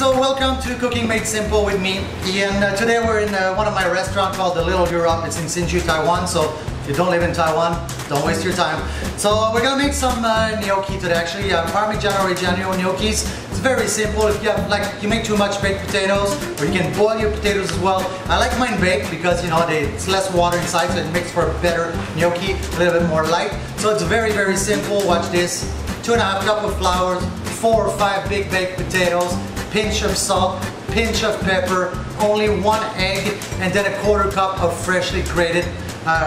so welcome to Cooking Made Simple with me, Ian. Today we're in one of my restaurants called the Little Europe. It's in Hsinchu, Taiwan. So if you don't live in Taiwan, don't waste your time. So we're gonna make some gnocchi today. Actually, Parmigiano Reggiano gnocchis. It's very simple. If you have, you make too much baked potatoes, or you can boil your potatoes as well. I like mine baked because it's less water inside, so it makes for a better gnocchi, a little bit more light. So it's very, very simple. Watch this: 2.5 cups of flour, 4 or 5 big baked potatoes, pinch of salt, pinch of pepper, only 1 egg, and then a 1/4 cup of freshly grated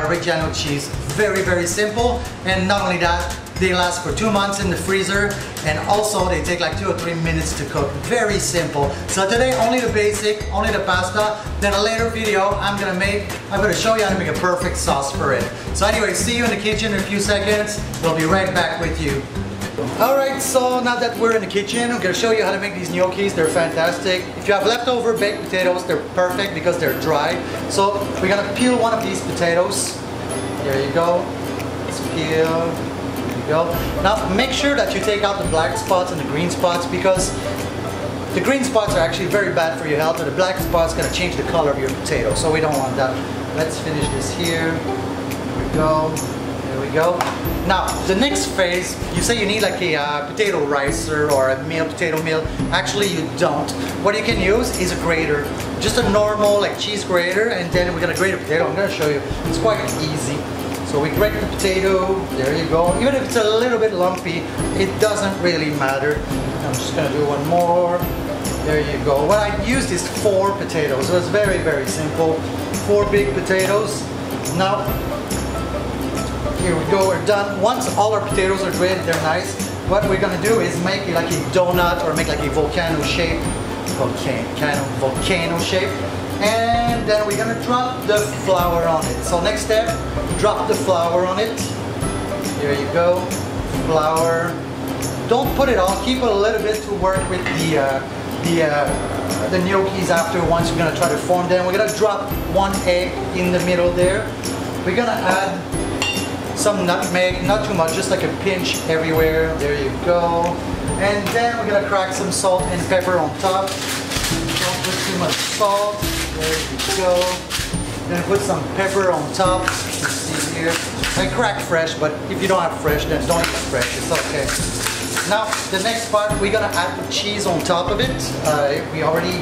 Reggiano cheese. Very, very simple. And not only that, they last for 2 months in the freezer, and also they take like 2 or 3 minutes to cook. Very simple. So today only the basic, only the pasta. Then a later video I'm gonna show you how to make a perfect sauce for it. So anyway, see you in the kitchen in a few seconds. We'll be right back with you. Alright, so now that we're in the kitchen, I'm going to show you how to make these gnocchis. They're fantastic. If you have leftover baked potatoes, they're perfect because they're dry. So we're going to peel one of these potatoes. There you go. Let's peel. There you go. Now make sure that you take out the black spots and the green spots, because the green spots are actually very bad for your health, and the black spots are going to change the color of your potato. So we don't want that. Let's finish this here. There we go. There we go. Now, the next phase, you say you need like a potato ricer or a potato meal. Actually, you don't. What you can use is a grater. Just a normal cheese grater, and then we're gonna grate a potato. I'm gonna show you. It's quite easy. So we grate the potato. There you go. Even if it's a little bit lumpy, it doesn't really matter. I'm just gonna do one more. There you go. What I used is 4 potatoes. So it's very, very simple. 4 big potatoes. Now, here we go, we're done. Once all our potatoes are grated, they're nice, what we're gonna do is make like a donut or make like a volcano shape. Volcano shape. And then we're gonna drop the flour on it. So next step, drop the flour on it. There you go. Flour. Don't put it all, keep a little bit to work with the gnocchis after. Once we're gonna try to form them. We're gonna drop 1 egg in the middle there. We're gonna add some nutmeg, not too much, just like a pinch everywhere. There you go. And then we're gonna crack some salt and pepper on top. Don't put too much salt. There you go. Then put some pepper on top. You can see here. I crack fresh, but if you don't have fresh, then don't use fresh. It's okay. Now the next part, we're gonna add the cheese on top of it. We already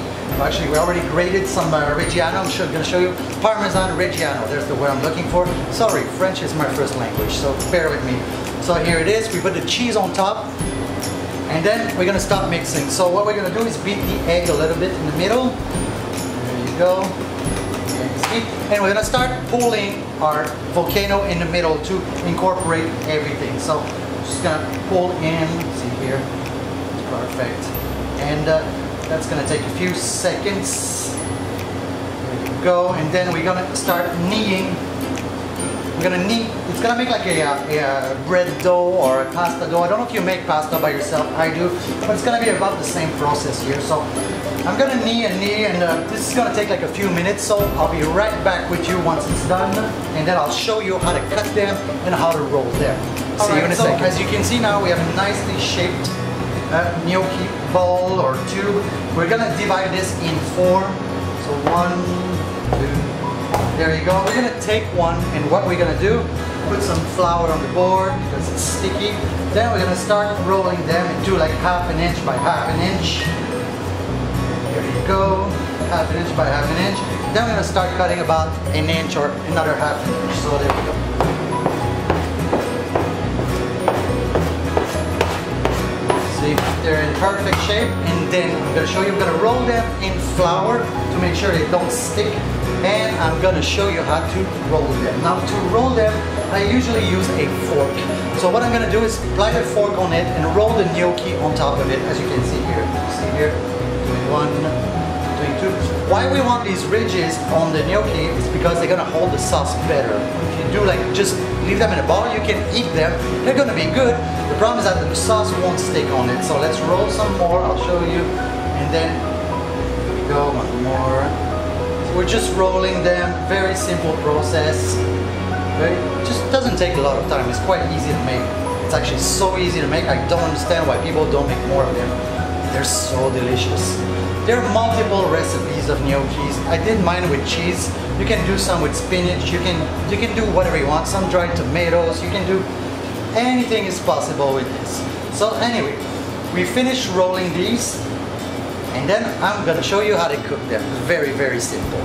grated some Reggiano. I'm gonna show you Parmesan Reggiano. There's the word I'm looking for. Sorry, French is my first language, so bear with me. So here it is. We put the cheese on top, and then we're gonna stop mixing. So what we're gonna do is beat the egg a little bit in the middle. There you go. And we're gonna start pulling our volcano in the middle to incorporate everything. So just gonna pull in. See here. It's perfect. And that's gonna take a few seconds. There you go. And then we're gonna start kneading. We're gonna knead. It's gonna make like a bread dough or a pasta dough. I don't know if you make pasta by yourself. I do, but it's gonna be about the same process here. So I'm gonna knead and knead, and this is gonna take like a few minutes. So I'll be right back with you once it's done, and then I'll show you how to cut them and how to roll them. See you in a second. As you can see now, we have a nicely shaped gnocchi ball or tube. We're gonna divide this in 4. So 1, 2. There you go. We're gonna take one, and what we're gonna do, put some flour on the board because it's sticky. Then we're gonna start rolling them into like 1/2 inch by 1/2 inch. There you go. 1/2 inch by 1/2 inch. Then we're gonna start cutting about 1 inch or another 1/2 inch. So there we go. They're in perfect shape, and then I'm going to show you, I'm going to roll them in flour to make sure they don't stick, and I'm going to show you how to roll them. Now to roll them, I usually use a fork. So what I'm going to do is apply the fork on it and roll the gnocchi on top of it, as you can see here. See here, doing 1, doing 2. Why we want these ridges on the gnocchi is because they're going to hold the sauce better. If you do just leave them in a bowl, you can eat them. They're going to be good. The problem is that the sauce won't stick on it. So let's roll some more. I'll show you. And then here we go, 1 more. So we're just rolling them. Very simple process. It just doesn't take a lot of time. It's quite easy to make. It's actually so easy to make. I don't understand why people don't make more of them. They're so delicious. There are multiple recipes of gnocchis. I did mine with cheese. You can do some with spinach. You can do whatever you want. Some dried tomatoes. You can do anything is possible with this. So anyway, we finished rolling these, and then I'm gonna show you how to cook them. Very, very simple.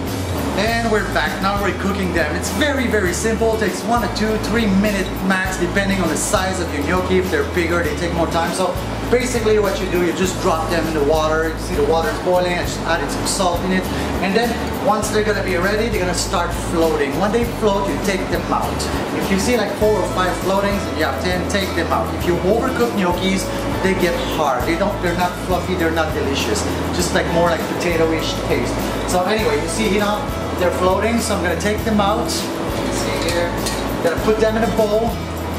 And we're back. Now we're cooking them. It's very, very simple. It takes 1 to 2, 3 minutes max, depending on the size of your gnocchi. If they're bigger, they take more time. So basically what you do, you just drop them in the water. You see the water's boiling, and just adding some salt in it. And then once they're gonna be ready, they're gonna start floating. When they float, you take them out. If you see like 4 or 5 floatings, and you have 10, take them out. If you overcook gnocchis, they get hard. They're not fluffy, they're not delicious. Just like more like potato-ish taste. So anyway, you see, they're floating, so I'm gonna take them out. You can see here. I'm gonna put them in a bowl,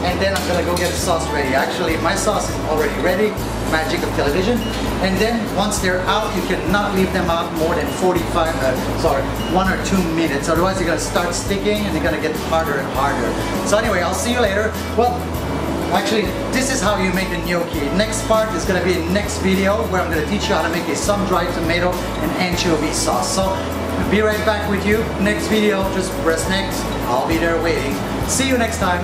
and then I'm gonna go get the sauce ready. Actually, my sauce is already ready. Magic of television. And then once they're out, you cannot leave them out more than 1 or 2 minutes. Otherwise, they're gonna start sticking, and they're gonna get harder and harder. So anyway, I'll see you later. Well, actually, this is how you make the gnocchi. Next part is gonna be in next video, where I'm gonna teach you how to make a sun-dried tomato and anchovy sauce. So, I'll be right back with you. Next video, just press next. I'll be there waiting. See you next time.